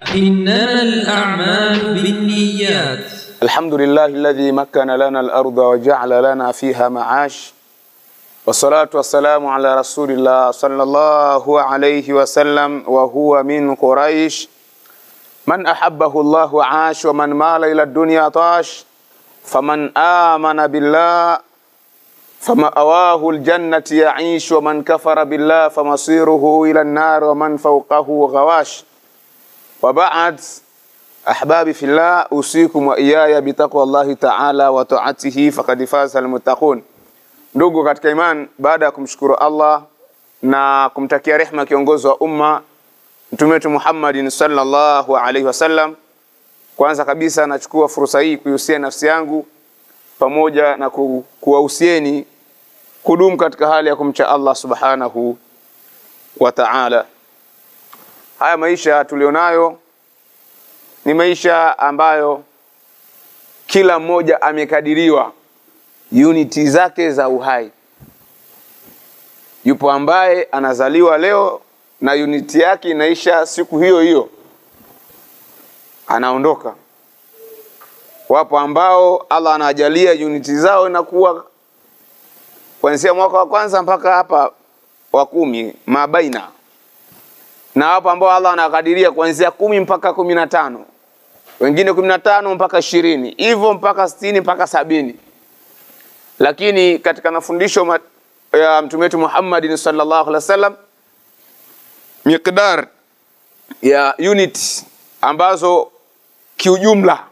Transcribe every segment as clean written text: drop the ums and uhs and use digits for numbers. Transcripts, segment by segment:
إنما الأعمال بالنيات. الحمد لله الذي مكن لنا الأرض وجعل لنا فيها معاش، والصلاة والسلام على رسول الله صلى الله عليه وسلم وهو من قريش. من أحبه الله عاش ومن مال إلى الدنيا طاش، فمن آمن بالله فمأواه الجنة يعيش، ومن كفر بالله فمصيره إلى النار ومن فوقه غواش. وبعد، أحبابي في الله، أوصيكم وإياي بتقوى الله تعالى وطاعته فقد فاز المتقون. Ndugu katika iman, baada ya kumshukuru Allah na kumtakia rehema kiongozi wa umma Mtume wetu Muhammadin sallallahu alaihi wasallam, kwanza kabisa nachukua fursa hii kuihusia nafsi yangu pamoja na kuwahusieni kudumu katika hali ya kumcha Allah subhanahu wa ta'ala. Haya maisha tulionayo ni maisha ambayo kila mmoja amekadiriwa uniti zake za uhai. Yupo ambaye anazaliwa leo na uniti yake inaisha siku hiyo hiyo, anaondoka. Wapo ambao Allah anajalia uniti zao inakuwa kuanzia mwaka wa kwanza mpaka hapa wa 10 mabaina, na wapo ambao Allah anakadiria kuanzia 10 mpaka 15, wengine 15 mpaka 20, hivyo mpaka 60 mpaka 70. Lakini katika mafundisho ya Mtume wetu Muhammad sallallahu alaihi wasallam, miqdar ya unit ambazo kiujumla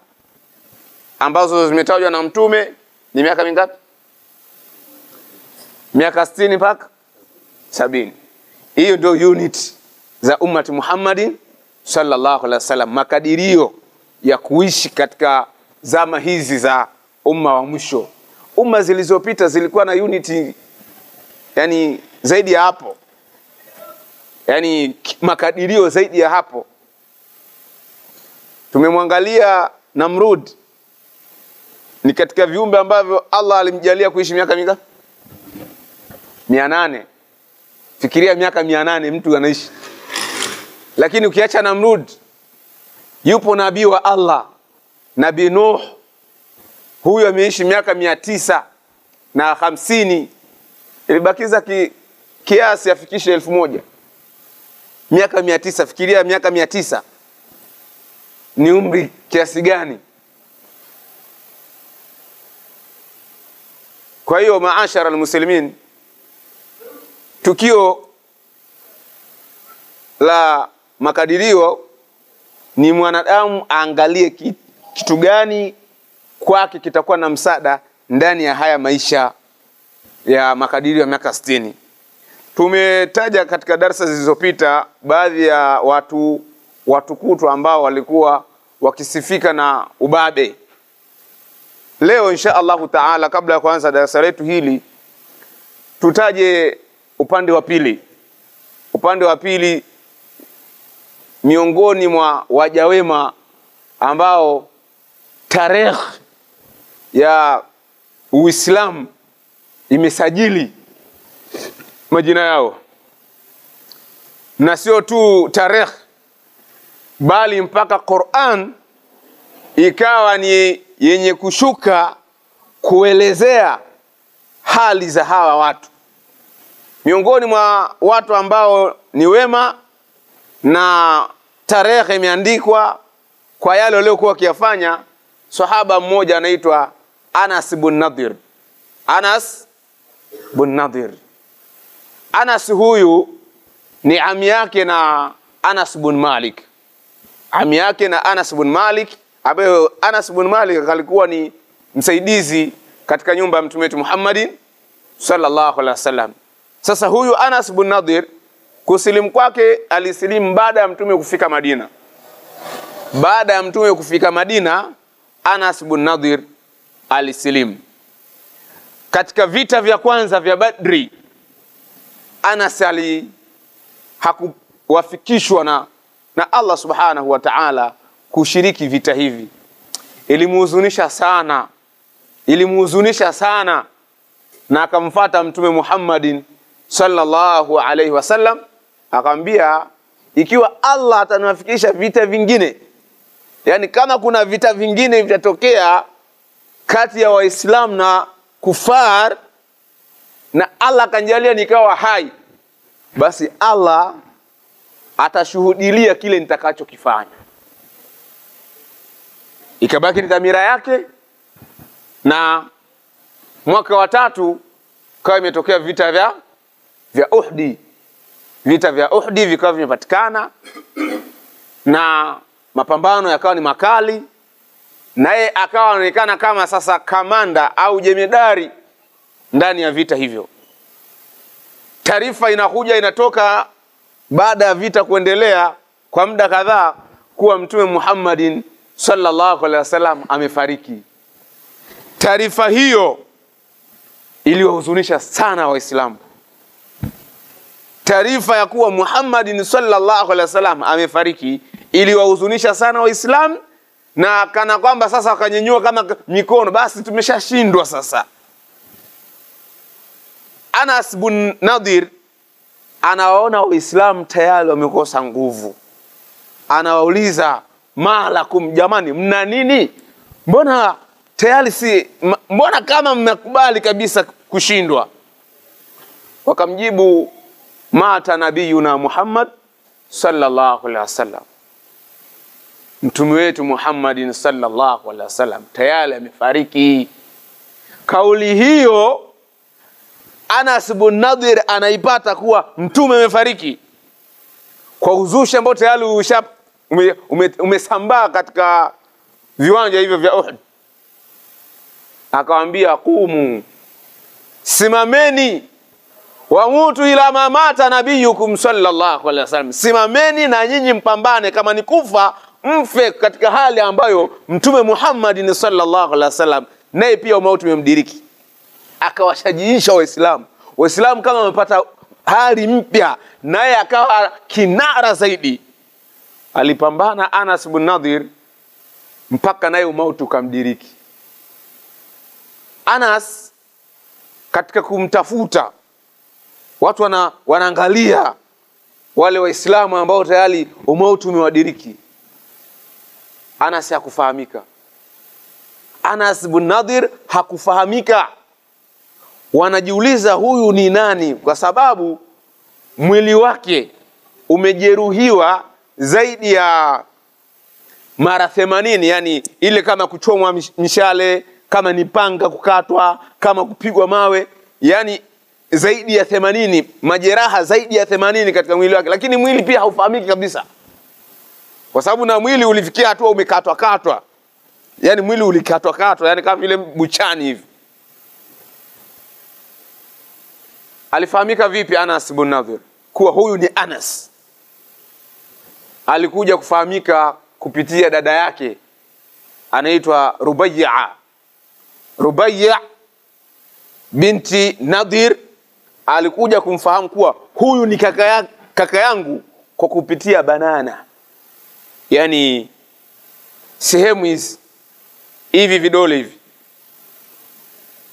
ambazo zimetajwa na Mtume ni miaka mingapi? Miaka 60 mpaka 70. Hiyo ndio unit za ummati Muhammadin sallallahu alaihi wasallam, makadirio ya kuishi katika zama hizi za umma wa mwisho. Umma zilizopita zilikuwa na unity yani zaidi ya hapo, yani makadirio zaidi ya hapo. Tumemwangalia Namrud, ni katika viumbe ambavyo Allah alimjalia kuishi miaka mingapi? 800. Fikiria miaka 800 mtu anaishi. Lakini ukiacha Namrud, yupo nabii wa Allah, Nabii Nuh. Huyo ameishi miaka 950, ilibakiza kiasi afikishe 1000. Miaka 900, fikiria miaka 900 ni umri kiasi gani? Kwa hiyo maashara almuslimin, tukio la makadirio ni mwanadamu aangalie kitu gani kwake kitakuwa na msaada ndani ya haya maisha ya makadirio ya miaka 60. Tumetaja katika darasa zilizopita baadhi ya watukutu ambao walikuwa wakisifika na ubabe. Leo insha Allahu taala, kabla ya kuanza darasa letu hili, tutaje upande wa pili. Upande wa pili, miongoni mwa waja wema ambao tarehe ya Uislamu imesajili majina yao, na sio tu tarehe bali mpaka Qur'an ikawa ni yenye kushuka kuelezea hali za hawa watu. Miongoni mwa watu ambao ni wema na tarehe imeandikwa kwa yale waliokuwa wakiyafanya, sahaba mmoja anaitwa Anas ibn Nadir. Anas ibn Nadir. Anas huyu ni ami yake na Anas ibn Malik. Ami yake na Anas ibn Malik, ambaye Anas ibn Malik alikuwa ni msaidizi katika nyumba ya Mtume wetu Muhammadin sallallahu alaihi wasallam. Sasa huyu Anas ibn Nadir, kusilimu kwake, alisilimu baada ya Mtume kufika Madina. Baada ya Mtume kufika Madina, Anas ibn Nadir alisilimu. Katika vita vya kwanza vya Badri, Anas hakuwafikishwa na Allah subhanahu wa ta'ala kushiriki vita hivi. Ilimuhuzunisha sana, na akamfuata Mtume Muhammadin sallallahu alaihi wasallam, akamwambia, ikiwa Allah ataniwafikisha vita vingine, yani kama kuna vita vingine vitatokea kati ya Waislamu na kufar, na Allah kanjalia nikawa hai, basi Allah atashuhudilia kile nitakachokifanya. Ikabaki ni dhamira yake, na mwaka wa 3 kawa imetokea vita vya Uhud. Vita vya Uhud vikawa vimepatikana na mapambano yakawa ni makali, naye akawa anaonekana kama sasa kamanda au jemedari ndani ya vita hivyo. Taarifa inakuja inatoka baada ya vita kuendelea kwa muda kadhaa kuwa Mtume Muhammadin sallallahu alaihi wasallam amefariki. Taarifa hiyo iliwahuzunisha sana Waislamu. Taarifa ya kuwa Muhammadin sallallahu alaihi wasallam amefariki iliwahuzunisha sana Waislamu, na kana kwamba sasa wakanyenyua kama mikono, basi tumeshashindwa sasa. Anas bin Nadir anawaona Waislamu tayari wamekosa nguvu, anawauliza malakum, jamani mna nini? Mbona tayari mbona kama mmekubali kabisa kushindwa? Wakamjibu, mata nabiyuna Muhammad sallallahu alaihi wasallam, mtume wetu Muhammadin sallallahu alaihi wasallam tayari amefariki. Kauli hiyo Anas bin Nadir anaipata kuwa mtume amefariki kwa uzushi ambao tayari umesambaa katika viwanja hivyo vya Uhud. Akawaambia, qumu, simameni, wa mutu ila ma mata nabiyukum sallallahu alaihi wasallam, simameni na nyinyi mpambane, kama ni kufa mfe katika hali ambayo Mtume Muhammad sallallahu alaihi wasallam naye pia umauti umemdiriki. Akawashajiisha Waislamu kama wamepata hali mpya, naye akawa kinara zaidi. Alipambana Anas bin Nadir mpaka naye umauti ukamdiriki. Anas katika kumtafuta, watu wanaangalia wale Waislamu ambao tayari umauti umewadiriki. Anas hakufahamika. Anas bin Nadir hakufahamika. Wanajiuliza huyu ni nani, kwa sababu mwili wake umejeruhiwa zaidi ya mara 80, yani ile kama kuchomwa mishale, kama ni panga kukatwa, kama kupigwa mawe, yani zaidi ya 80, majeraha zaidi ya 80 katika mwili wake. Lakini mwili pia haufahamiki kabisa, kwa sababu na mwili ulifikia hatua umekatwa, yani mwili ulikatwa, yani kama vile buchani hivi. Alifahamika vipi Anas bin Nadir kuwa huyu ni Anas? Alikuja kufahamika kupitia dada yake anaitwa Rubayya binti Nadir. Alikuja kumfahamu kuwa huyu ni kaka yangu kwa kupitia banana, yani sehemu hivi vidole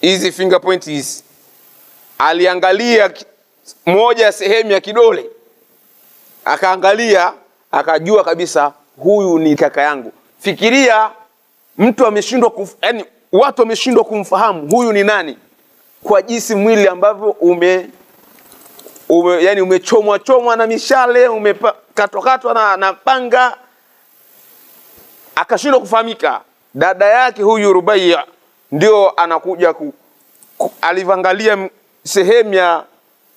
hizi fingerpoint hizi. Aliangalia moja sehemu ya kidole, akaangalia akajua kabisa huyu ni kaka yangu. Fikiria mtu ameshindwa yani watu wameshindwa kumfahamu huyu ni nani kwa jinsi mwili ambavyo yani umechomwa na mishale, umekatwa na panga, akashindwa kufahamika. Dada yake huyu Rubayya ndio anakuja alivangalia sehemu ya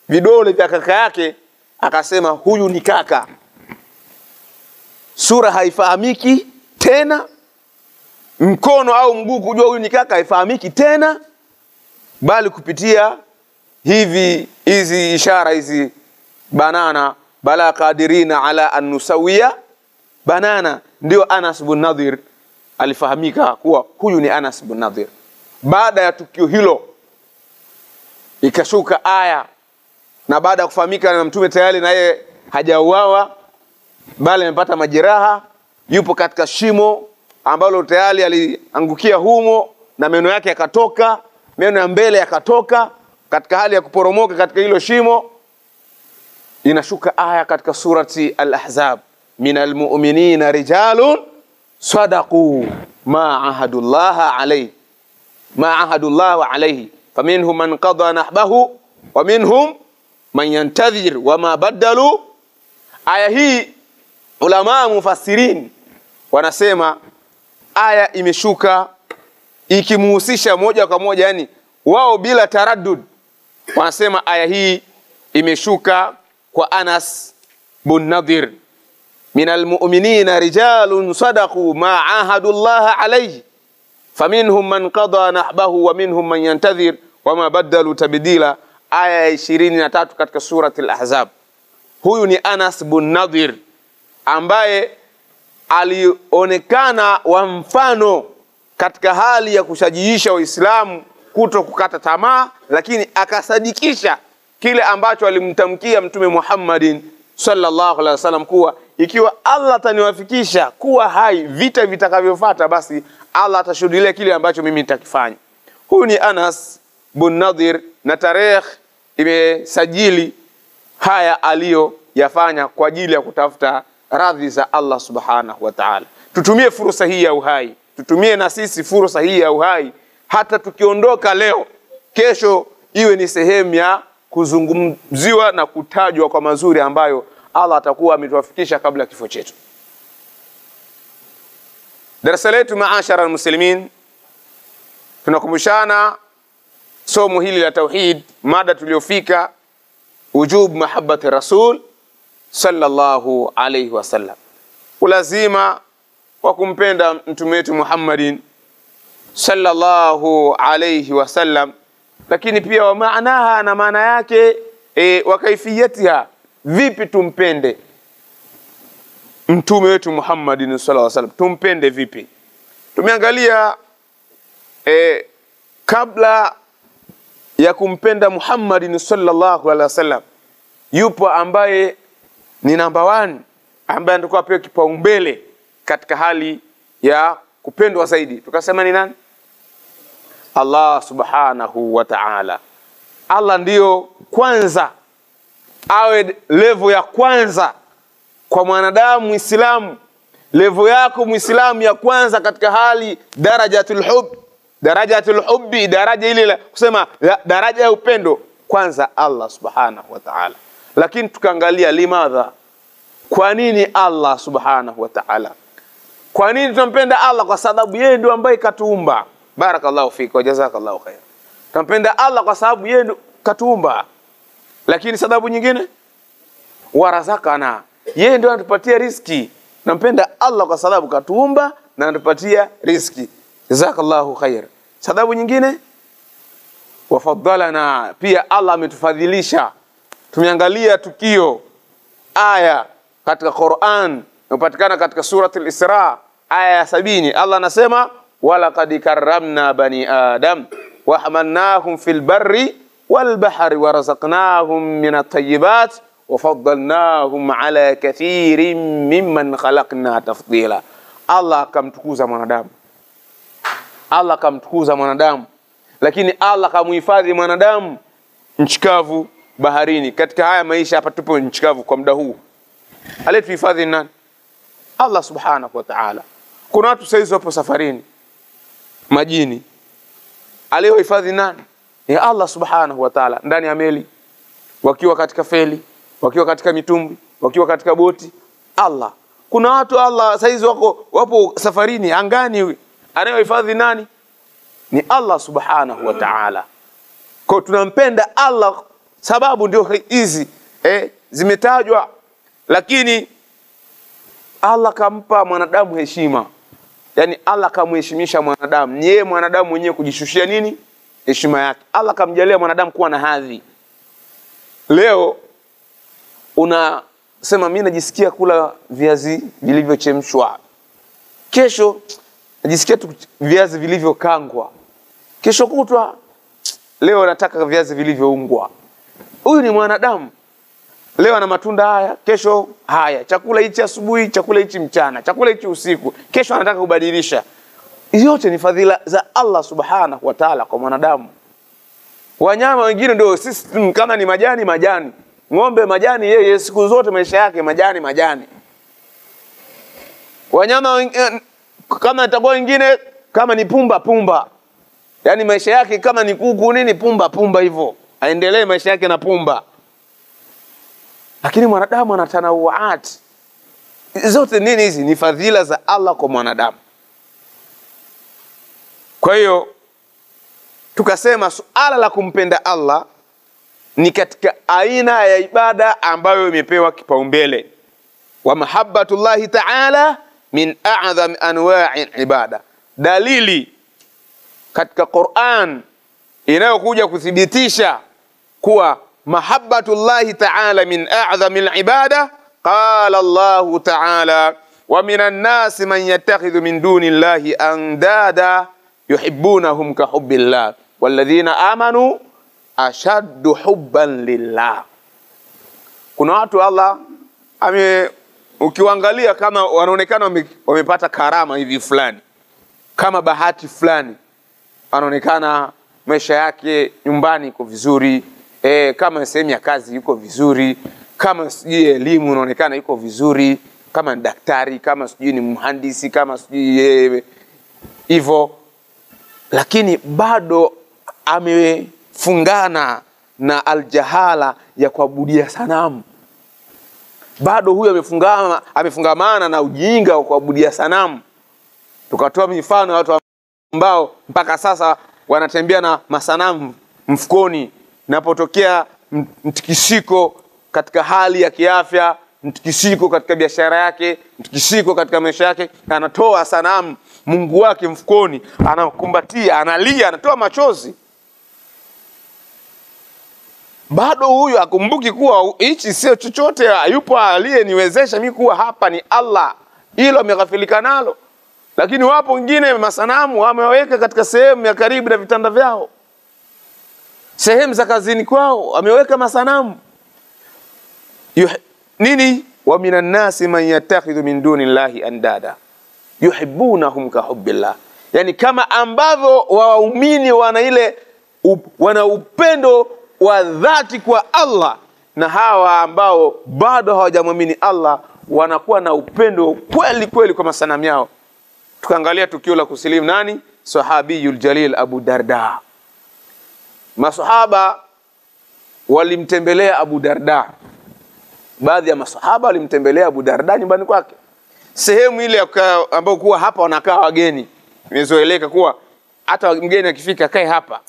vidole vya kaka yake, akasema huyu ni kaka. Sura haifahamiki tena, mkono au mguu kujua huyu ni kaka haifahamiki tena, bali kupitia hizi ishara hizi banana, bala qadirina ala an nusawiya banana, ndio Anas bin Nadir alifahamika kuwa huyu ni Anas bin Nadir. Baada ya tukio hilo ikashuka aya, na baada ya kufahamika na mtume tayari naye hajauawa bali amepata majeraha, yupo katika shimo ambalo tayari aliangukia humo na meno yake yakatoka, meno ya mbele yakatoka katika hali ya kuporomoka katika hilo shimo. inashuka aya katika surati Al-Ahzab, minal mu'minina rijalun sadaqu ma ahadullaha alayhi faminhum man qada nahbahu wa minhum man yantadhir wa ma badalu. Aya hii ulama mufassirin wanasema aya imeshuka ikimuhusisha moja kwa moja, yani wao bila taraddud wanasema aya hii imeshuka kwa Anas bin Nadir, minal mu'minina rijalun sadaqu ma ahadullaha alayhi faminhum man qada nahbahu wa minhum man yantadhir wa ma badalu tabdila. Aya 23 katika surati Al-Ahzab. Huyu ni Anas bin Nadir ambaye alionekana wa mfano katika hali ya kushajiisha Waislamu kuto kukata tamaa, lakini akasadikisha kile ambacho alimtamkia Mtume Muhammadin sallallahu alaihi wasallam kuwa ikiwa Allah ataniwafikisha kuwa hai vita vitakavyofuata, basi Allah atashuhudia kile ambacho mimi nitakifanya. Huyu ni Anas bin Nadir, na tarehe imesajili haya aliyoyafanya kwa ajili ya kutafuta radhi za Allah subhanahu wa ta'ala. Tutumie fursa hii ya uhai, tutumie na sisi fursa hii ya uhai, hata tukiondoka leo, kesho iwe ni sehemu ya kuzungumziwa na kutajwa kwa mazuri ambayo Allah atakuwa ametuwafikisha kabla kifo chetu. Darasa letu maashara almuslimin, tunakumbushana somo hili la tauhid, mada tuliofika wujub mahabbati rasul sallallahu alayhi wasallam, ulazima wa kumpenda mtume wetu Muhammadin sallallahu alayhi wasallam, lakini pia wa maanaha, na maana yake wa kaifiyatiha, vipi tumpende mtume wetu Muhammadin sallallahu alayhi wasallam, tumpende vipi. Tumeangalia kabla ya kumpenda Muhammadin sallallahu alaihi wasallam, yupo ambaye ni number 1, ambaye ndikuwa pia kipaumbele katika hali ya kupendwa zaidi. Tukasema ni nani? Allah subhanahu wa ta'ala. Allah ndiyo kwanza, awe level ya kwanza kwa mwanadamu Muislamu. Level yako Muislamu ya kwanza katika hali darajatul hubbi, daraja ile kusema daraja ya upendo, kwanza Allah subhanahu wa ta'ala. Lakini tukaangalia limadha, kwa nini Allah subhanahu wa ta'ala? Kwa nini tunampenda Allah? Kwa sababu yeye ndio ambaye katuumba. Barakallahu fika wa jazakallahu khair. Tunampenda Allah kwa sababu yeye ndio katuumba. Lakini sababu nyingine, warazakana, yeye ndio anatupatia riziki. Tunampenda Allah kwa sababu katuumba na anatupatia riziki. Jazakallahu khair. Sababu nyingine, wafaddalana, pia Allah ametufadhilisha. Tumeangalia tukio aya katika Qur'an inapatikana katika surati Al-Isra aya ya 70. Allah anasema walaqad karramna bani adam wa hamalnahum fil barri wal bahri warazaqnahum minat tayyibat wa faddalnahum ala kathirin mimman khalaqna tafdila. Allah akamtukuza mwanadamu, Allah akamtukuza mwanadamu, lakini Allah kamuhifadhi mwanadamu nchikavu baharini. Katika haya maisha hapa tupo nchikavu kwa muda huu, aliyetuhifadhi nani? Allah subhanahu wa ta'ala. Kuna watu saizi wapo safarini majini, aliyohifadhi nani? Ni Allah subhanahu wa ta'ala, ndani ya meli, wakiwa katika feli, wakiwa katika mitumbwi, wakiwa katika boti, Allah. Kuna watu Allah saizi wapo safarini angani, anayohifadhi nani? Ni Allah subhanahu wa ta'ala. Kwa tunampenda Allah sababu ndio hizi zimetajwa, lakini Allah kampa mwanadamu heshima. Yani Allah kamheshimisha mwanadamu. Ni yeye mwanadamu mwenyewe kujishushia nini? Heshima yake. Allah kamjalia mwanadamu kuwa na hadhi. Leo unasema mimi najisikia kula viazi vilivyochemshwa. Kesho najisikia tu viazi vilivyokangwa. Kesho kutwa leo nataka viazi vilivyoungwa. Huyu ni mwanadamu. Leo ana matunda haya, kesho haya. Chakula hichi asubuhi, chakula hichi mchana, chakula hichi usiku. Kesho anataka kubadilisha. Yote ni fadhila za Allah subhanahu wa ta'ala kwa mwanadamu. Wanyama wengine ndio sisi kama ni majani. Ng'ombe majani, yeye siku zote maisha yake majani. Wanyama kama itakuwa wengine kama ni pumba. Yaani maisha yake kama ni kuku nini pumba hivyo. Aendelee maisha yake na pumba. Lakini mwanadamu ana tanawuat. Zote nini hizi? Ni fadhila za Allah kwa mwanadamu. Kwa hiyo tukasema suala la kumpenda Allah ni katika aina ya ibada ambayo imepewa kipaumbele. Wa mahabbatullahi ta'ala min a'zami anwa'i ibada. Dalili katika Qur'an inayokuja kuthibitisha kuwa mahabbatullahi ta'ala min a'zami al-ibada, qala Allah ta'ala wa minan nasi man yattakhidhu min dunillahi andada yuhibbunahum ka hubbillah walladhina amanu ashaddu hubban lillah. Kuna watu Allah ukiwaangalia kama wanaonekana wamepata karama hivi fulani, kama bahati fulani, anaonekana maisha yake nyumbani iko vizuri, kama sehemu ya kazi yuko vizuri, kama sijui elimu inaonekana iko vizuri, kama ni daktari, kama sijui ni mhandisi, kama sijui hivyo, lakini bado amefungana na aljahala ya kuabudia sanamu. Bado huyo amefungamana na ujinga wa kuabudia sanamu. Tukatoa mifano watu ambao mpaka sasa wanatembea na masanamu mfukoni. Napotokea mtikisiko katika hali ya kiafya, mtikisiko katika biashara yake, mtikisiko katika maisha yake, anatoa sanamu Mungu wake mfukoni, anakumbatia, analia, anatoa machozi. Bado huyu akumbuki kuwa hichi sio chochote, yupo aliyeniwezesha mimi kuwa hapa ni Allah. Hilo ameghafilika nalo. Lakini wapo wengine masanamu ameweka katika sehemu ya karibu na vitanda vyao, sehemu za kazini kwao ameweka masanamu. Nini? Wa minan nasi man yattakhidhu min dunillahi andada yuhibbunahum ka hubbillah. Yani kama ambavyo waumini wana upendo wa dhati kwa Allah, na hawa ambao bado hawajamwamini Allah wanakuwa na upendo kweli kwa masanamu yao. Tukaangalia tukio la kusilimu nani? Sahabiyul Jalil Abu Darda. Masahaba walimtembelea Abu Darda. Baadhi ya masahaba walimtembelea Abu Darda nyumbani kwake. Sehemu ile ambayo kuwa hapa wanakaa wageni, imezoeleka kuwa hata mgeni akifika kae hapa.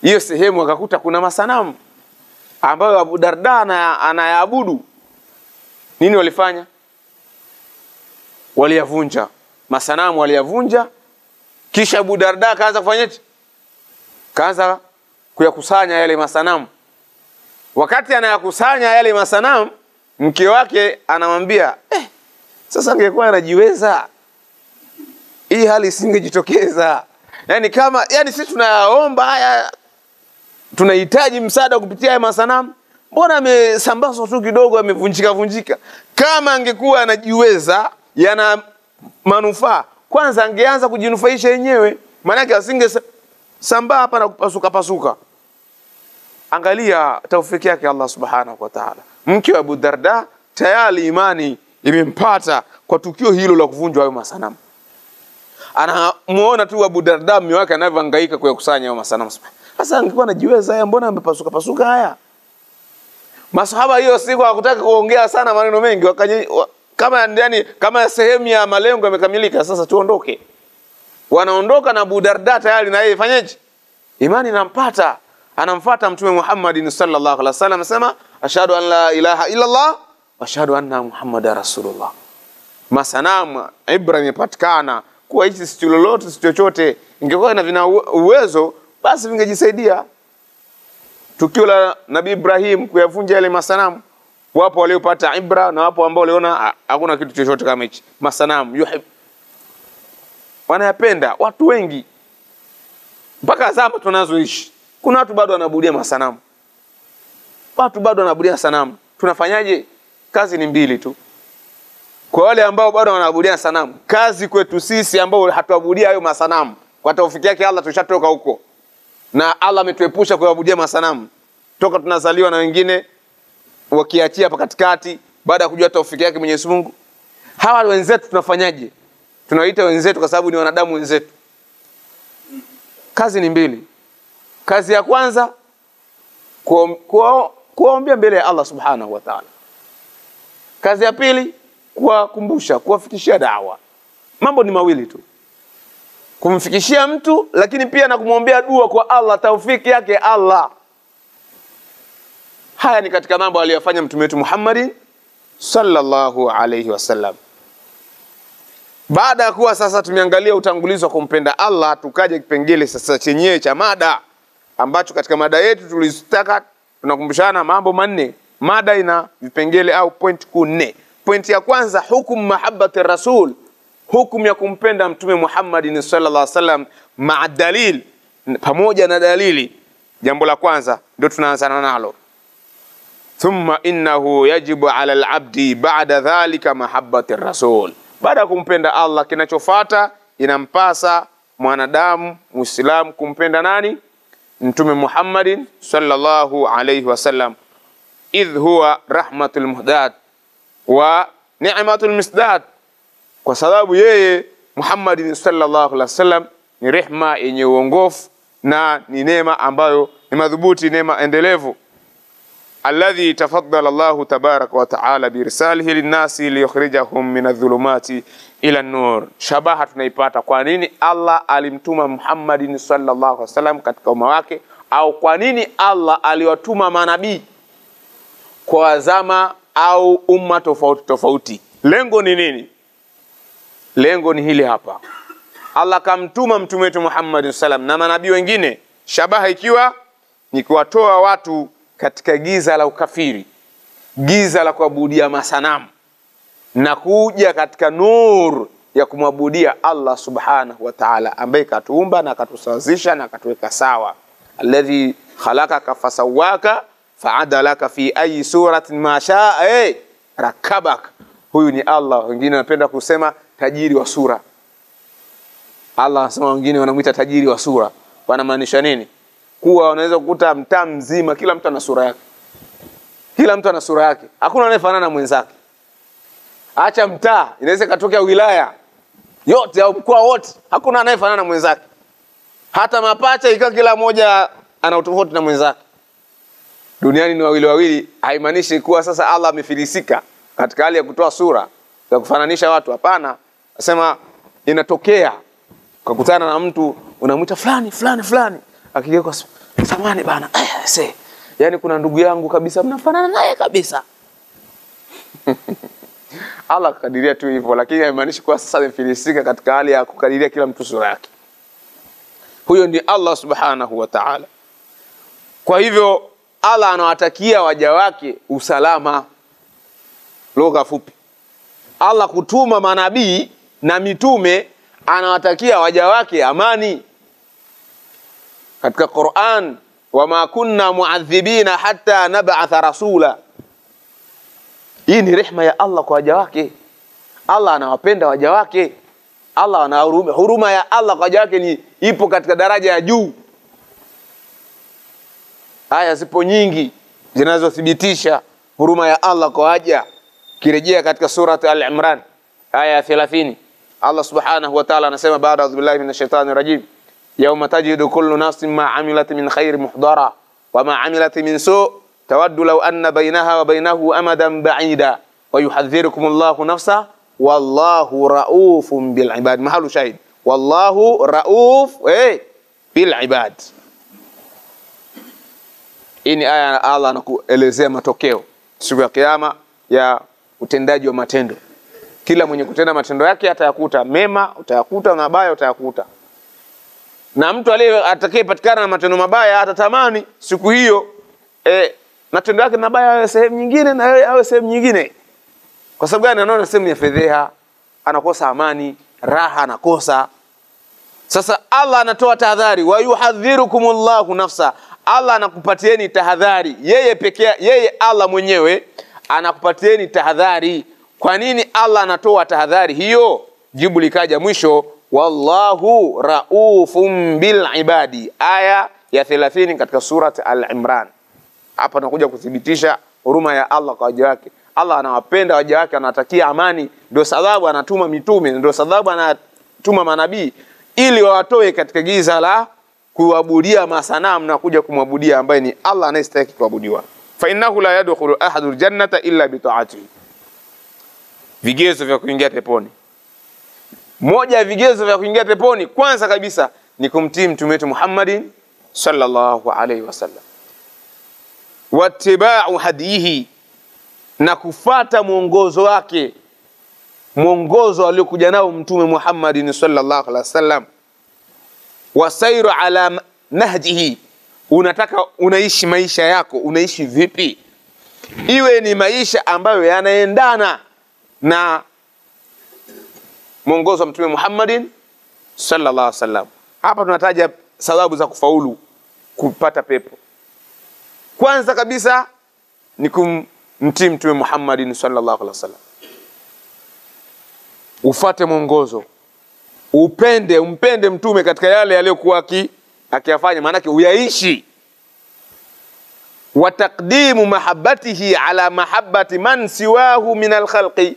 Hiyo sehemu akakuta kuna masanamu ambayo Abu Darda anayaabudu. Nini walifanya? Waliyavunja. Masanamu waliyavunja. Kisha Abu Darda kaanza kufanyaje? Kaanza kuyakusanya yale masanamu. Wakati anayakusanya yale masanamu, mke wake anamwambia, sasa angekuwa anajiweza, hii hali isingejitokeza. Yani sisi tunaomba haya, tunahitaji msaada kupitia haya masanamu, mbona amesambazwa tu kidogo, amevunjika. Kama angekuwa anajiweza, yana manufaa, kwanza angeanza kujinufaisha yenyewe, maana yake asingesambaa hapa na kupasuka. Angalia taufiki yake Allah subhanahu wa ta'ala. Mke wa Abu Darda tayari imani imempata kwa tukio hilo la kuvunjwa hayo masanamu. Anamuona tu Abu Darda mume wake anavyohangaika kuyakusanya hayo masanamu. Sasa angekuwa anajiweza haya, mbona amepasuka haya? Masahaba hiyo siku hawakutaka kuongea sana maneno mengi, kama sehemu ya malengo yamekamilika, sasa tuondoke. Wanaondoka na Abu Darda tayari na yeye fanyeje? Imani inampata. Anamfuata Mtume Muhammad sallallahu alaihi wasallam, anasema ashhadu an la ilaha illa Allah wa ashhadu anna Muhammadar rasulullah. Masanamu ibra imepatikana kuwa hichi si lolote si chochote. Ingekuwa vina uwezo basi vingejisaidia. Tukio la Nabii Ibrahim kuyavunja yale masanamu, wapo waliopata ibra na wapo ambao waliona hakuna kitu chochote kama hichi. Masanamu wanayapenda watu wengi mpaka zama tunazoishi. Kuna watu bado wanaabudia masanamu. Watu bado wanaabudia sanamu. Tunafanyaje? Kazi ni mbili tu. Kwa wale ambao bado wanaabudia sanamu, kazi kwetu sisi ambao hatuabudia hayo masanamu, kwa taufiki yake Allah tushatoka huko. Na Allah ametuepusha kuabudia masanamu. Toka tunazaliwa na wengine wakiachia hapa katikati baada ya kujua taufiki yake Mwenyezi Mungu. Hawa wenzetu tunafanyaje? Tunawaita wenzetu kwa sababu ni wanadamu wenzetu. Kazi ni mbili. Kazi ya kwanza kuwaombea mbele ya Allah Subhanahu wa Ta'ala. Kazi ya pili kuwakumbusha, kuwafikishia da'wa. Mambo ni mawili tu. Kumfikishia mtu lakini pia na kumwombea dua kwa Allah, taufiki yake Allah. Haya ni katika mambo aliyofanya mtume wetu Muhammad sallallahu alayhi wasallam. Baada ya kuwa sasa tumeangalia utangulizi wa kumpenda Allah, tukaje kipengele sasa chenyewe cha mada, ambacho katika mada yetu tulizotaka tunakumbushana mambo manne. Mada ina vipengele au point 4. Point ya kwanza, hukumu mahabbati rasul, hukumu ya kumpenda mtume Muhammad sallallahu alaihi wasallam, ma'a dalil, pamoja na dalili. Jambo la kwanza ndio tunaanza nalo. Thumma innahu yajibu ala al-abdi ba'da dhalika mahabbati rasul. Baada ya kumpenda Allah, kinachofuata inampasa mwanadamu Muislamu kumpenda nani? Mtume Muhammad sallallahu alayhi wasallam. Idh huwa rahmatul muhdad wa ni'matul misdad. Kwa sababu yeye Muhammad sallallahu alayhi wasallam ni rehma yenye uongofu na ni neema ambayo ni madhubuti, neema endelevu. Alladhi tafaddala Allah tabaraka wa ta'ala birisalihi linnasi liyukhrijahum min adh-dhulumati ila an-nur. Shabaha tunaipata kwa nini Allah alimtuma Muhammad sallallahu alaihi wasallam katika umma wake, au kwa nini Allah aliwatuma manabii kwa zama au umma tofauti tofauti. Lengo ni nini? Lengo ni hili hapa. Allah kamtuma mtume wetu Muhammad sallam na manabii wengine, shabaha ikiwa ni kuwatoa watu katika giza la ukafiri, giza la kuabudia masanamu, na kuja katika nur ya kumwabudia Allah subhanahu wa ta'ala, ambaye katuumba na katusawazisha na katuweka sawa. Alladhi khalaqaka fasawaka fa'adalaka fi ayi suratin ma sha'a rakabak. Huyu ni Allah. Wengine wanapenda kusema tajiri wa sura. Allah anasema wengine wanamuita tajiri wa sura. Wanamaanisha nini? Kuwa unaweza kukuta mtaa mzima kila mtu ana sura yake. Kila mtu ana sura yake. Hakuna anayefanana na mwenzake. Acha mtaa, inaweza katokea wilaya yote au mkoa wote, hakuna anayefanana na mwenzake. Hata mapacha ikawa kila moja ana utofauti na mwenzake. Duniani ni wawili wawili, haimaanishi kuwa sasa Allah amefilisika katika hali ya kutoa sura za kufananisha watu. Hapana. Nasema inatokea ukakutana na mtu unamuita fulani fulani fulani, akigeuka samani bana, yani kuna ndugu yangu kabisa mnafanana naye kabisa. Allah akadiria tu hivyo, lakini haimaanishi kuwa sasa amefilisika katika hali ya kukadiria kila mtu sura yake. Huyo ni Allah subhanahu wa ta'ala. Kwa hivyo Allah anawatakia waja wake usalama. Lugha fupi, Allah kutuma manabii na mitume, anawatakia waja wake amani. Katika Qur'an, wama kunna mu'adhibina hatta nab'atha rasula. Hii ni rehema ya Allah kwa waja wake. Allah anawapenda waja wake. Allah ana huruma ya Allah kwa waja wake ni ipo katika daraja ya juu. Aya zipo nyingi zinazothibitisha huruma ya Allah kwa waja. Kirejea katika surati Al-Imran aya 30, Allah subhanahu wa ta'ala anasema baada a'udhu billahi minash shaitani rajim, yawma tajidu kullu nafsin ma 'amilat min khairin muhdara wa ma 'amilat min su' tawaddu law anna bainaha wa bainahu amadan ba'ida wa yuhadhdhirukum Allahu nafsa wallahu raufun bil ibad. Mahalu shahid, wallahu rauf bil ibad. Ini aya Allah anakuelezea matokeo siku ya kiyama ya utendaji wa matendo. Kila mwenye kutenda matendo yake atayakuta mema, utayakuta na mabaya utayakuta. Na mtu atakayepatikana na matendo mabaya atatamani siku hiyo matendo yake mabaya yawe sehemu nyingine na yeye awe sehemu nyingine. Kwa sababu gani? Anaona sehemu ya fedheha, anakosa amani, raha anakosa. Sasa Allah anatoa tahadhari, wa yuhadhdhirukumullahu nafsa. Allah anakupatieni tahadhari. Yeye pekee, yeye Allah mwenyewe anakupatieni tahadhari. Kwa nini Allah anatoa tahadhari hiyo? Jibu likaja mwisho, wallahu raufun bil ibadi, aya ya 30 katika surati Al-Imran. Hapa nakuja kuthibitisha huruma ya Allah kwa waja wake. Allah anawapenda waja wake, anatakia amani, ndio sababu anatuma mitume, ndio sababu anatuma manabii ili wawatoe katika giza la kuabudia masanamu na kuja kumwabudia ambaye ni Allah anayestahili kuabudiwa. Fa innahu la yadkhulu ahadul jannata illa bi ta'atihi. Vigezo vya kuingia peponi. Moja ya vigezo vya kuingia peponi kwanza kabisa ni kumtii mtume wetu Muhammadin sallallahu alaihi wasallam. Wattiba'u hadihi, na kufata mwongozo wake, mwongozo aliokuja nao mtume Muhammadin sallallahu alaihi wasallam. Wasairu ala nahjihi, unataka unaishi maisha yako, unaishi vipi? Iwe ni maisha ambayo yanaendana na mwongozo wa mtume Muhammadin sallallahu alaihi wasallam. Hapa tunataja sababu za kufaulu kupata pepo. Kwanza kabisa ni kumtii mtume Muhammadin sallallahu alaihi wasallam. Ufate mwongozo, umpende mtume katika yale aliyokuwa akiyafanya, maana yake uyaishi. Wa taqdimu mahabbatihi ala mahabbati man siwahu min alkhalqi,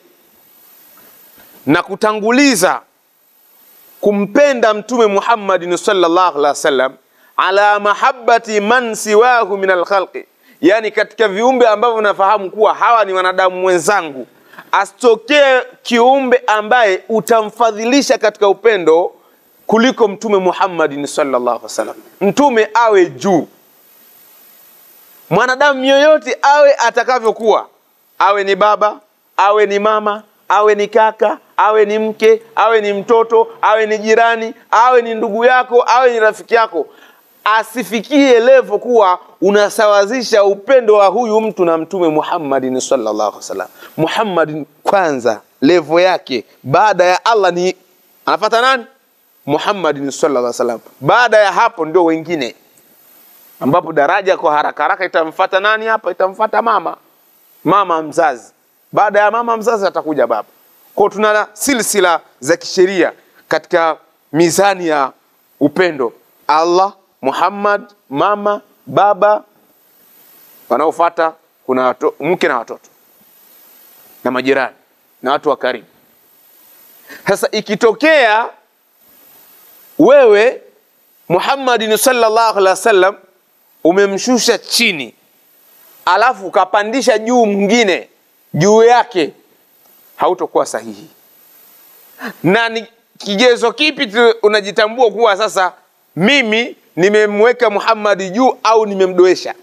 na kutanguliza kumpenda mtume Muhammadin sallallahu alaihi wasallam ala mahabbati man siwahu min alkhalqi, yani katika viumbe ambavyo unafahamu kuwa hawa ni wanadamu wenzangu, asitokee kiumbe ambaye utamfadhilisha katika upendo kuliko mtume Muhammadin sallallahu alaihi wasallam. Mtume awe juu, mwanadamu yoyote awe atakavyokuwa, awe ni baba, awe ni mama, awe ni kaka, awe ni mke, awe ni mtoto, awe ni jirani, awe ni ndugu yako, awe ni rafiki yako, asifikie level kuwa unasawazisha upendo wa huyu mtu na mtume Muhammadin sallallahu alaihi wasallam. Muhammadin kwanza, level yake baada ya Allah ni anafuata nani? Muhammadin sallallahu alaihi wasallam. Baada ya hapo ndio wengine, ambapo daraja kwa haraka haraka itamfuata nani hapa? Itamfuata mama mzazi. Baada ya mama mzazi atakuja baba. Kwa tuna silsila za kisheria katika mizani ya upendo: Allah, Muhammad, mama, baba, wanaofuata kuna mke na watoto na majirani na watu wa karibu. Sasa ikitokea wewe Muhammadin sallallahu alaihi wasallam umemshusha chini, alafu ukapandisha juu mwingine juu yake, hautokuwa sahihi. Na ni kigezo kipi unajitambua kuwa sasa mimi nimemweka Muhammad juu au nimemdoesha?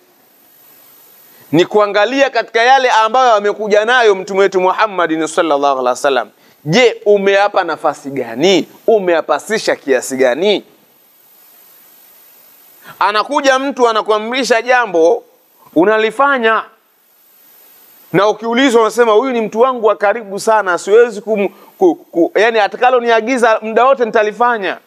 Ni kuangalia katika yale ambayo amekuja nayo mtume wetu Muhammadin sallallahu alaihi wasallam. Je, umeapa nafasi gani? Umeapasisha kiasi gani? Anakuja mtu anakuamrisha jambo, unalifanya, na ukiulizwa unasema huyu ni mtu wangu wa karibu sana, siwezi yani atakalo niagiza muda wote nitalifanya.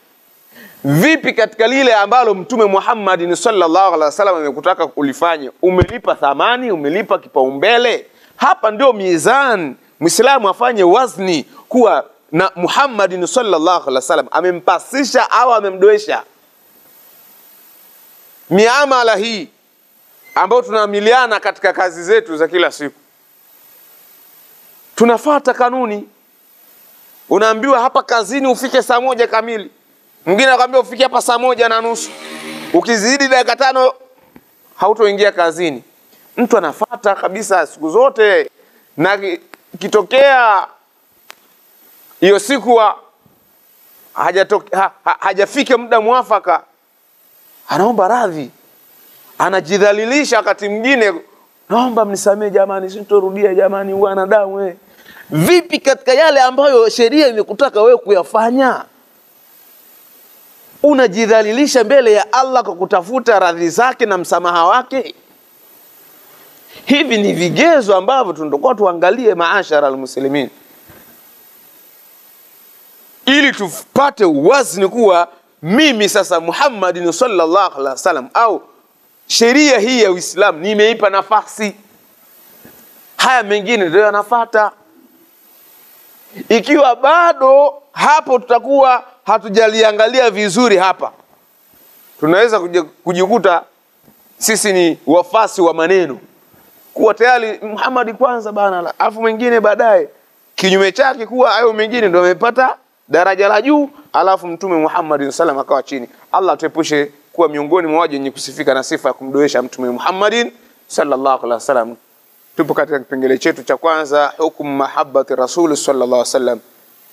Vipi katika lile ambalo mtume Muhammadin sallallahu alaihi wasallam amekutaka ulifanye? Umelipa thamani? Umelipa kipaumbele? Hapa ndio mizani Muislamu afanye wazni kuwa na Muhammadin sallallahu alaihi wasallam amempasisha au amemdoesha. Miamala hii ambayo tunaamiliana katika kazi zetu za kila siku, tunafuata kanuni. Unaambiwa hapa kazini ufike saa 1 kamili. Mwingine anakuambia ufike hapa saa 1:30. Ukizidi dakika 5 hautoingia kazini. Mtu anafuata kabisa siku zote, na kitokea hiyo siku hajafika muda mwafaka, anaomba radhi, anajidhalilisha. Wakati mwingine naomba mnisamee jamani, sintorudia jamani, wanadamu. Vipi katika yale ambayo sheria imekutaka wewe kuyafanya? Unajidhalilisha mbele ya Allah kwa kutafuta radhi zake na msamaha wake. Hivi ni vigezo ambavyo tunatakiwa tuangalie, maashara almuslimin, ili tupate uwazi kuwa mimi sasa Muhammadin sallallahu alaihi wasallam au sheria hii ya Uislamu nimeipa nafasi, haya mengine ndio yanafuata. Ikiwa bado hapo tutakuwa hatujaliangalia vizuri, hapa tunaweza kujikuta sisi ni wafasi wa maneno, kuwa tayari Muhammad kwanza bana, alafu mwingine baadaye. Kinyume chake kuwa hayo mengine ndio amepata daraja la juu, alafu Mtume Muhammad sallam akawa chini. Allah tuepushe kuwa miongoni mwa wenye kusifika na sifa ya kumdoesha Mtume Muhammad sallallahu alaihi wasallam. Tupo katika kipengele chetu cha kwanza, hukumu mahabbati Rasul sallallahu alaihi wasallam,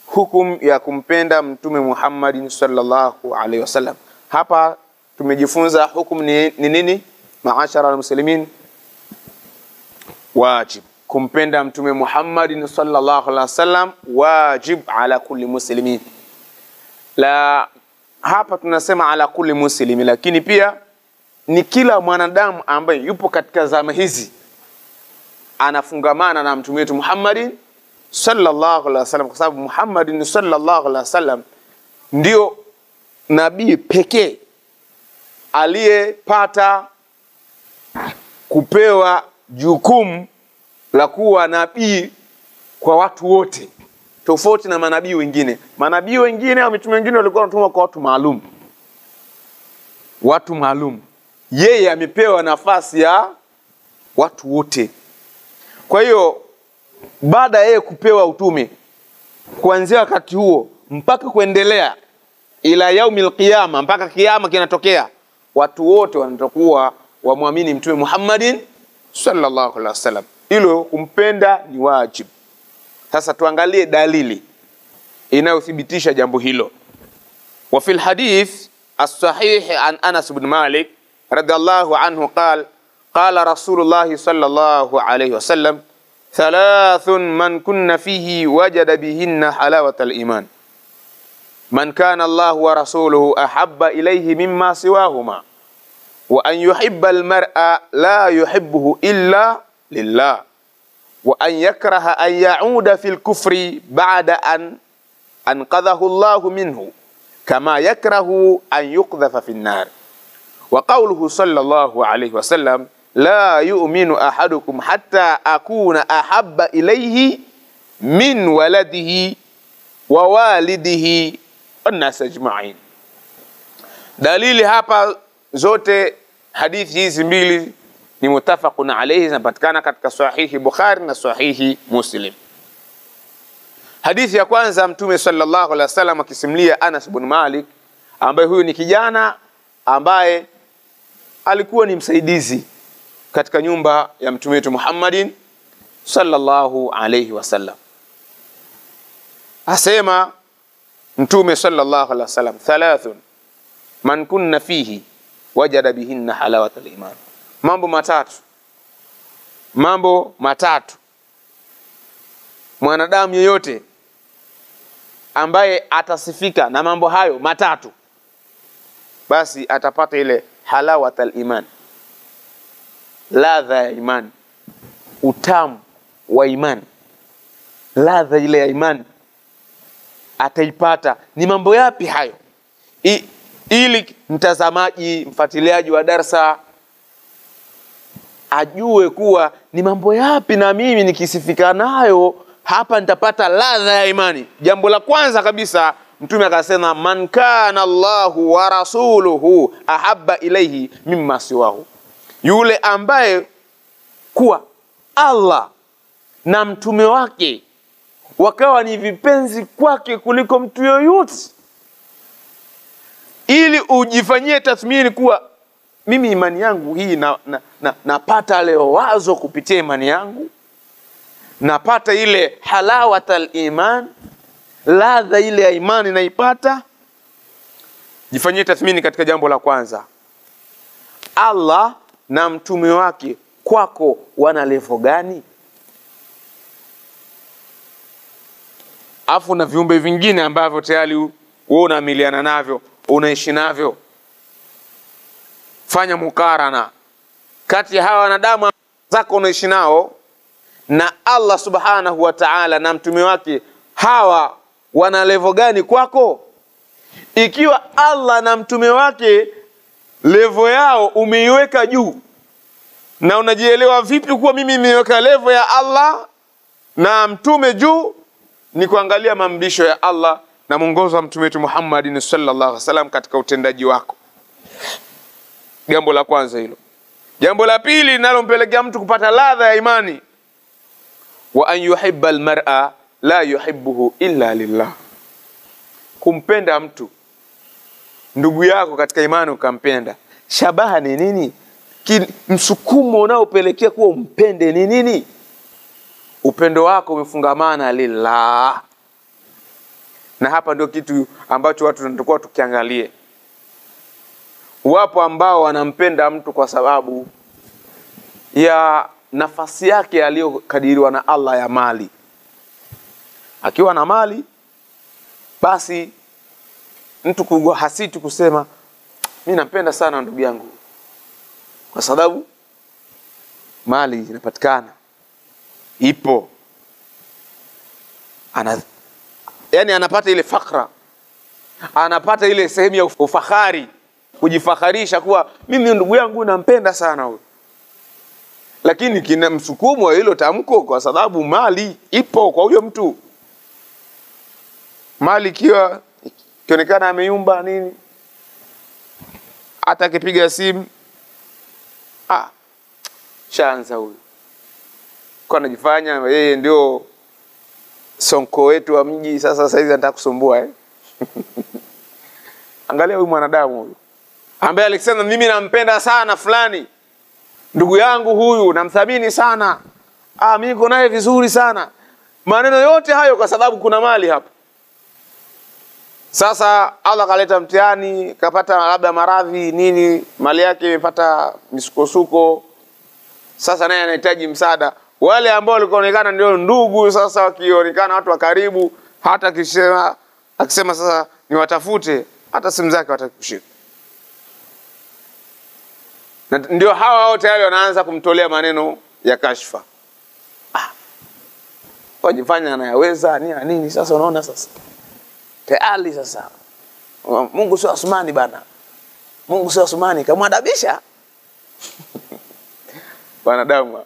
hukumu ya kumpenda Mtume Muhammad sallallahu alaihi wasallam. Hapa tumejifunza hukumu ni nini? Maashara almuslimin, wajib kumpenda Mtume Muhammad sallallahu alaihi wasallam, wajib ala kulli muslimin. La hapa tunasema ala kulli muslimi, lakini pia ni kila mwanadamu ambaye yupo katika zama hizi anafungamana na Mtume wetu Muhammad sallallahu alaihi wasallam, kwa sababu Muhammad sallallahu alaihi wasallam ndio nabii pekee aliyepata kupewa jukumu la kuwa nabii kwa watu wote, tofauti na manabii wengine. Manabii wengine au mitume wengine walikuwa wanatumwa kwa watu maalum. Watu maalum. Yeye amepewa nafasi ya watu wote. Kwa hiyo baada yeye kupewa utume, kuanzia wakati huo mpaka kuendelea ila yaumil qiyama, mpaka kiyama kinatokea, watu wote wanatakuwa wamwamini Mtume Muhammadin sallallahu alaihi wasallam. Hilo kumpenda ni wajib. Sasa tuangalie dalili inayothibitisha jambo hilo. Wa fil hadith as-sahih an Anas ibn Malik radiyallahu anhu qala Rasulullah sallallahu alayhi wasallam, thalathun man kunna fihi wajada bihinna halawatal iman. Man kana Allah wa rasuluhu ahabba ilayhi mimma siwahuma, wa an yuhibba al-mar'a la yuhibbuhu illa lillah, wa an yakraha an ya'uda fil kufri ba'da an anqadhahu Allah minhu, kama yakrahu an yuqdhafa fin nar. Wa qawluhu sallallahu alayhi wasallam, la yu'minu ahadukum hatta akuna ahabba ilayhi min waladihi wa walidihi wan nas ajma'in. Dalili hapa zote hadithi hizi mbili ni mutafaqun alayhi, zinapatikana katika sahihi Bukhari na sahihi Muslim. Hadithi ya kwanza, Mtume sallallahu alaihi wasallam akisimulia Anas ibn Malik, ambaye huyu ni kijana ambaye alikuwa ni msaidizi katika nyumba ya Mtume wetu Muhammadin sallallahu alaihi wasallam. Asema Mtume sallallahu alaihi wasallam, thalathun man kunna fihi wajada bihinna halawatal iman. Mambo matatu mwanadamu yeyote ambaye atasifika na mambo hayo matatu, basi atapata ile halawatal iman, ladha ya iman, utamu wa iman, ladha ile ya iman ataipata. Ni mambo yapi hayo? Ili mtazamaji, mfuatiliaji wa darsa ajue kuwa ni mambo yapi na mimi nikisifika nayo hapa nitapata ladha ya imani. Jambo la kwanza kabisa, Mtume akasema, man kana Allahu wa rasuluhu ahabba ilayhi mimma siwahu, yule ambaye kuwa Allah na mtume wake wakawa ni vipenzi kwake kuliko mtu yoyote. Ili ujifanyie tathmini kuwa mimi imani yangu hii napata leo wazo kupitia imani yangu, napata ile halawatal iman, ladha ile ya imani naipata. Jifanyie tathmini katika jambo la kwanza, Allah na mtume wake kwako wana level gani? Afu na viumbe vingine ambavyo tayari wewe unaamiliana navyo, unaishi navyo. Fanya mukarana kati ya hawa wanadamu zako unaishi nao na Allah subhanahu wa ta'ala na mtume wake, hawa wana level gani kwako? Ikiwa Allah na mtume wake level yao umeiweka juu, na unajielewa vipi kuwa mimi nimeweka level ya Allah na mtume juu, ni kuangalia maamrisho ya Allah na mwongozo wa mtume wetu Muhammad sallallahu alaihi wasallam katika utendaji wako. Jambo la kwanza hilo. Jambo la pili linalompelekea mtu kupata ladha ya imani, wa an yuhibba almar'a la yuhibbuhu illa lillah. Kumpenda mtu, ndugu yako katika imani ukampenda. Shabaha ni nini? Msukumo unaopelekea kuwa umpende ni nini? Upendo wako umefungamana lillah. Na hapa ndio kitu ambacho watu tunatakiwa tukiangalie. Wapo ambao wanampenda mtu kwa sababu ya nafasi yake aliyokadiriwa na Allah ya mali. Akiwa na mali, basi mtu hasiti kusema mimi nampenda sana ndugu yangu kwa sababu mali inapatikana, ipo. Yani anapata ile fakra, anapata ile sehemu ya ufahari, kujifakharisha kuwa mimi ndugu yangu nampenda sana huyo. Lakini kina msukumo wa hilo tamko kwa sababu mali ipo kwa huyo mtu. Mali kionekana ameyumba nini, hata akipiga simu shaanza huyo kwa anajifanya yeye ndio Sonko wetu wa mji. Sasa hizi anataka kusumbua Angalia huyu mwanadamu huyu ambaye alisema mimi nampenda sana fulani, ndugu yangu huyu namthamini sana, mimi niko naye vizuri sana. Maneno yote hayo kwa sababu kuna mali hapo. Sasa Allah kaleta mtihani, kapata labda maradhi nini, mali yake imepata misukosuko. Sasa naye anahitaji msaada. Wale ambao walikuonekana ndio ndugu, sasa wakionekana watu wa karibu, hata akisema sasa niwatafute, hata simu zake watakushika. Na ndio hawa wote tayari wanaanza kumtolea maneno ya kashfa. Wajifanya anayaweza nini. Sasa unaona sasa tayari sasa Mungu sio Asmani bana, Mungu sio Asmani, kamwadabisha wanadamu.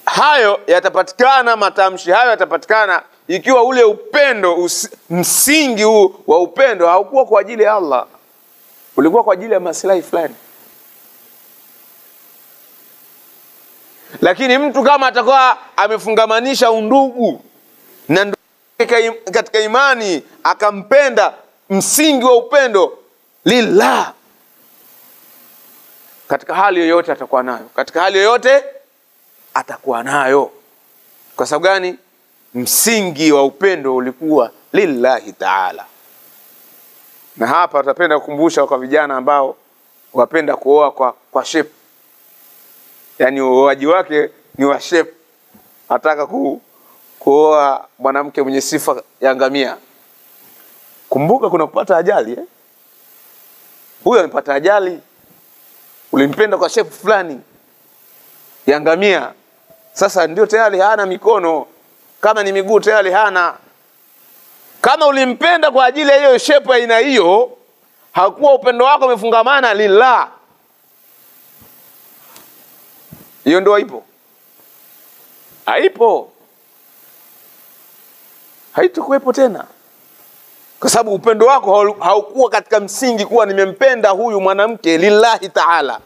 Hayo yatapatikana, matamshi hayo yatapatikana ikiwa ule upendo, msingi huu wa upendo haukuwa kwa ajili ya Allah, ulikuwa kwa ajili ya maslahi fulani. Lakini mtu kama atakuwa amefungamanisha undugu na ndugu katika imani, akampenda msingi wa upendo lillah, katika hali yoyote atakuwa nayo, katika hali yoyote atakuwa nayo. Kwa sababu gani? Msingi wa upendo ulikuwa lillahi ta'ala. Na hapa tutapenda kukumbusha kwa vijana ambao wapenda kuoa kwa shape, yani uoaji wake ni wa shape. Ataka kuoa mwanamke mwenye sifa ya ngamia. Kumbuka kuna kupata ajali Huyo amepata ajali, ulimpenda kwa shape fulani ya ngamia, sasa ndio tayari hana mikono, kama ni miguu tayari hana. Kama ulimpenda kwa ajili ya hiyo shape aina hiyo, hakuwa upendo wako umefungamana lillah, hiyo ndio haipo, haitakuwepo tena. Kwa sababu upendo wako haukuwa katika msingi kuwa nimempenda huyu mwanamke lillahi ta'ala.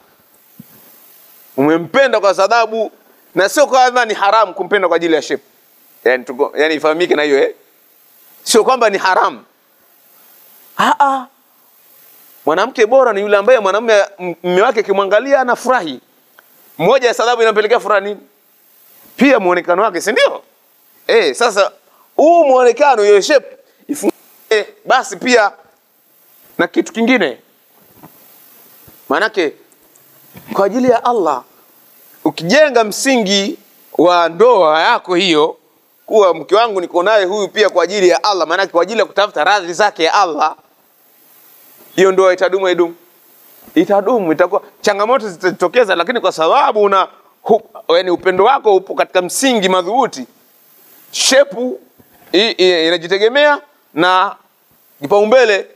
Umempenda kwa sababu, na sio kwamba ni haram kumpenda kwa ajili ya shape. Yani ifahamike na hiyo sio kwamba ni haram. Mwanamke bora ni yule ambaye mwanamume mume wake kimwangalia anafurahi. Moja ya sababu inapelekea furaha nini? Pia muonekano wake, si ndio? Sasa huu muonekano, hiyo shape basi pia na kitu kingine. Manake kwa ajili ya Allah, ukijenga msingi wa ndoa yako hiyo kuwa mke wangu niko naye huyu pia kwa ajili ya Allah, manake kwa ajili ya kutafuta radhi zake ya Allah, hiyo ndoa itadumu. Itakuwa changamoto zitatokeza, lakini kwa sababu yani upendo wako upo katika msingi madhubuti, shepu inajitegemea na kipaumbele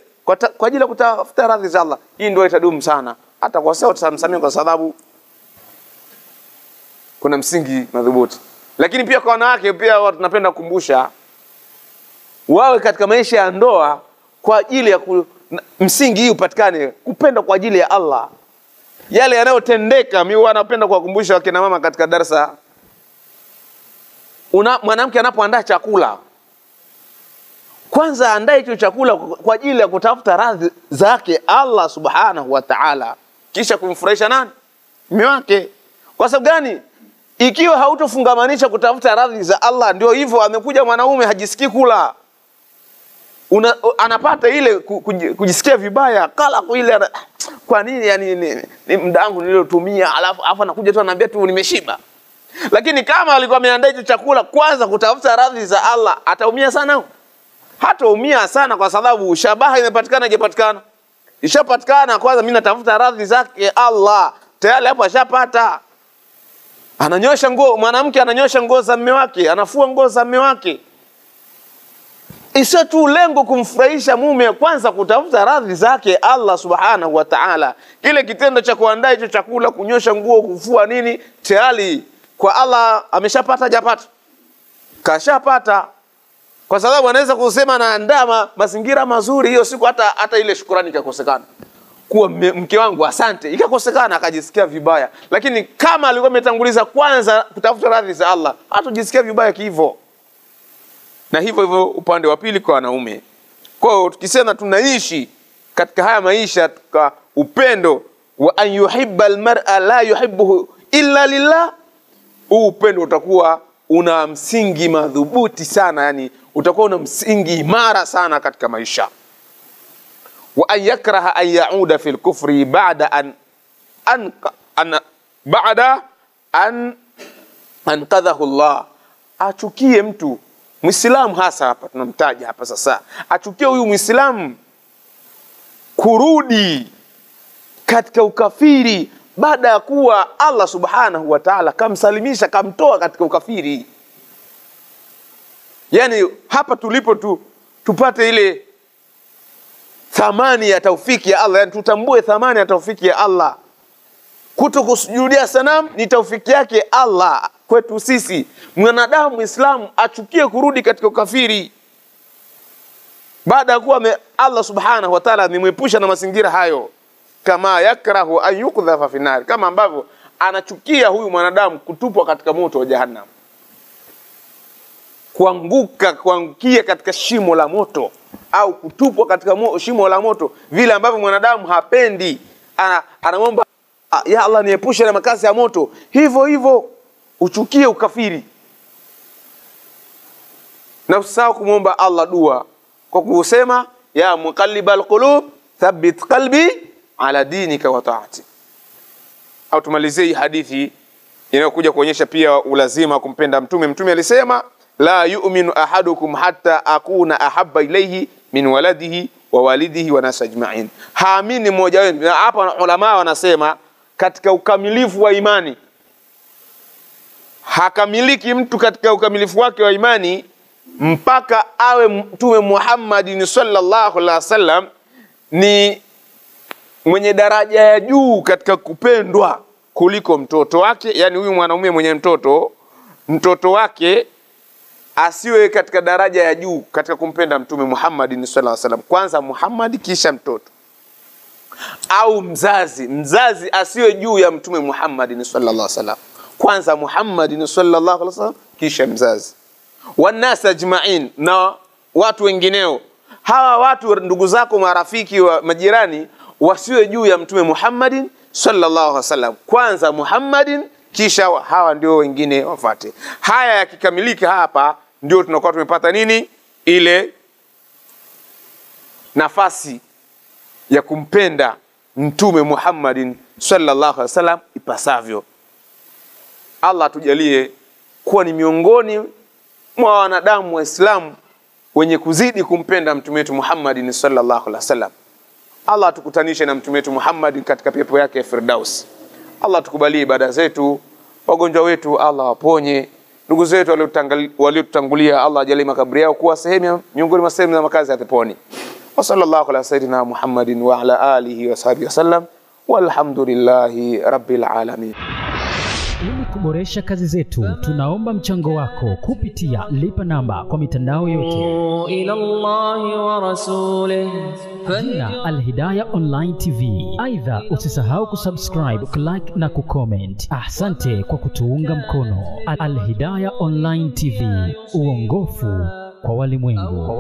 kwa ajili ya kutafuta radhi za Allah, hii ndoa itadumu sana. Hata kwa sasa tutamsamia kwa sababu kuna msingi madhubuti. Lakini pia kwa wanawake pia watu tunapenda kukumbusha wawe katika maisha ya ndoa kwa ajili ya msingi hii upatikane, kupenda kwa ajili ya Allah. yale yanayotendeka. Mimi wanapenda kuwakumbusha wakina mama katika darasa, mwanamke anapoandaa chakula, kwanza andae hicho chakula kwa ajili ya kutafuta radhi zake Allah subhanahu wa ta'ala, kisha kumfurahisha nani? Mume wake. Kwa sababu gani? Ikiwa hautofungamanisha kutafuta radhi za Allah, ndio hivyo, amekuja mwanaume hajisikii kula, anapata ile kujisikia vibaya, kala ile, kwa nini? Yani ni muda wangu niliotumia, alafu anakuja tu ananiambia tu nimeshiba. Lakini kama alikuwa ameandaa hicho chakula kwanza kutafuta radhi za Allah, ataumia sana? Hataumia sana, kwa sababu shabaha imepatikana. Haijapatikana? Ishapatikana. Kwanza mimi natafuta radhi zake Allah, tayari hapo ashapata. Ananyosha nguo, mwanamke ananyosha nguo za mume wake, anafua nguo za mume wake. Isa tu lengo kumfurahisha mume, kwanza kutafuta radhi zake Allah subhanahu wa ta'ala. Kile kitendo cha kuandaa hicho chakula, kunyosha nguo, kufua nini, tayari kwa Allah ameshapata. Hajapata? Kashapata. Kwa sababu anaweza kusema naandaa mazingira mazuri, hiyo siku hata ile shukrani ikakosekana, kuwa mke wangu asante, ikakosekana, akajisikia vibaya. Lakini kama alikuwa ametanguliza kwanza kutafuta radhi za Allah, hatojisikia vibaya hivyo. Na hivyo upande wa pili kwa wanaume. Kwa hiyo tukisema tunaishi katika haya maisha kwa upendo wa an yuhibba almar'a la yuhibbuhu illa lillah, upendo utakuwa una msingi madhubuti sana, yani utakuwa una msingi imara sana katika maisha. Wa an yakraha an yauda fil kufri ba'da an anqadhahu Allah. Achukie mtu Muislamu, hasa hapa tunamtaja hapa sasa, achukie huyu Muislamu kurudi katika ukafiri baada ya kuwa Allah subhanahu wa ta'ala kamsalimisha, kamtoa katika ukafiri. Yani hapa tulipo tupate ile thamani ya taufiki ya Allah, yani tutambue thamani ya taufiki ya Allah. Kutokusujudia sanamu ni taufiki yake Allah kwetu sisi. Mwanadamu Muislamu achukie kurudi katika ukafiri baada ya kuwa Allah subhanahu wa ta'ala amemwepusha na mazingira hayo. Kama yakrahu an yukdhafa fi nar, kama ambavyo anachukia huyu mwanadamu kutupwa katika moto wa jahannam, kuangukia katika shimo la moto, au kutupwa katika shimo la moto, vile ambavyo mwanadamu hapendi, anamwomba ya Allah niepushe na makazi ya moto. Hivyo uchukie ukafiri, na usahau kumwomba Allah dua kwa kusema ya muqallibal qulub thabbit qalbi ala dinika wa ta'ati. Au tumalizie hadithi inayokuja kuonyesha pia ulazima kumpenda mtume. Mtume alisema la yu'minu ahadukum hatta akuna ahabba ilayhi min waladihi wa walidihi wa nas ajma'in. Haamini mmoja wenu. Hapa ulama wanasema katika ukamilifu wa imani, hakamiliki mtu katika ukamilifu wake wa imani mpaka awe Mtume Muhammad sallallahu alaihi wasallam ni mwenye daraja ya juu katika kupendwa kuliko mtoto wake. Yani huyu mwanaume mwenye mtoto wake asiwe katika daraja ya juu katika kumpenda Mtume Muhammad sallallahu alaihi wasallam. Kwanza Muhammad kisha mtoto, au mzazi asiwe juu ya Mtume Muhammad sallallahu alaihi wasallam. Kwanza Muhammad sallallahu alaihi wasallam kisha mzazi. Wanas ajma'in, na watu wengineo. Hawa watu ndugu zako, marafiki wa majirani, wasiwe juu ya Mtume Muhammad sallallahu alaihi wasallam. Kwanza Muhammad kisha hawa ndio wengine wafuate. Haya yakikamilika hapa ndio tunakuwa tumepata nini? Ile nafasi ya kumpenda Mtume Muhammad sallallahu alaihi wasallam ipasavyo. Allah tujalie kuwa ni miongoni mwa wanadamu Waislamu wenye kuzidi kumpenda mtume wetu Muhammad sallallahu alaihi wasallam. Allah tukutanishe na mtume wetu Muhammad katika pepo yake Firdaus. Allah tukubalie ibada zetu, wagonjwa wetu Allah waponye, ndugu zetu waliotutangulia Allah ajalie makaburi yao kuwa sehemu miongoni mwa sehemu za makazi ya peponi. Wa sallallahu ala sayyidina Muhammadin wa ala alihi wa sahbihi wasallam, walhamdulillahi rabbil alamin. Ili kuboresha kazi zetu, tunaomba mchango wako kupitia lipa namba kwa mitandao yote. ila Allahi wa rasulih jina Al-Hidayah Online TV. Aidha, usisahau kusubscribe, kulike na kucomment. Asante kwa kutuunga mkono. Al-Hidayah Online TV, uongofu kwa walimwengu.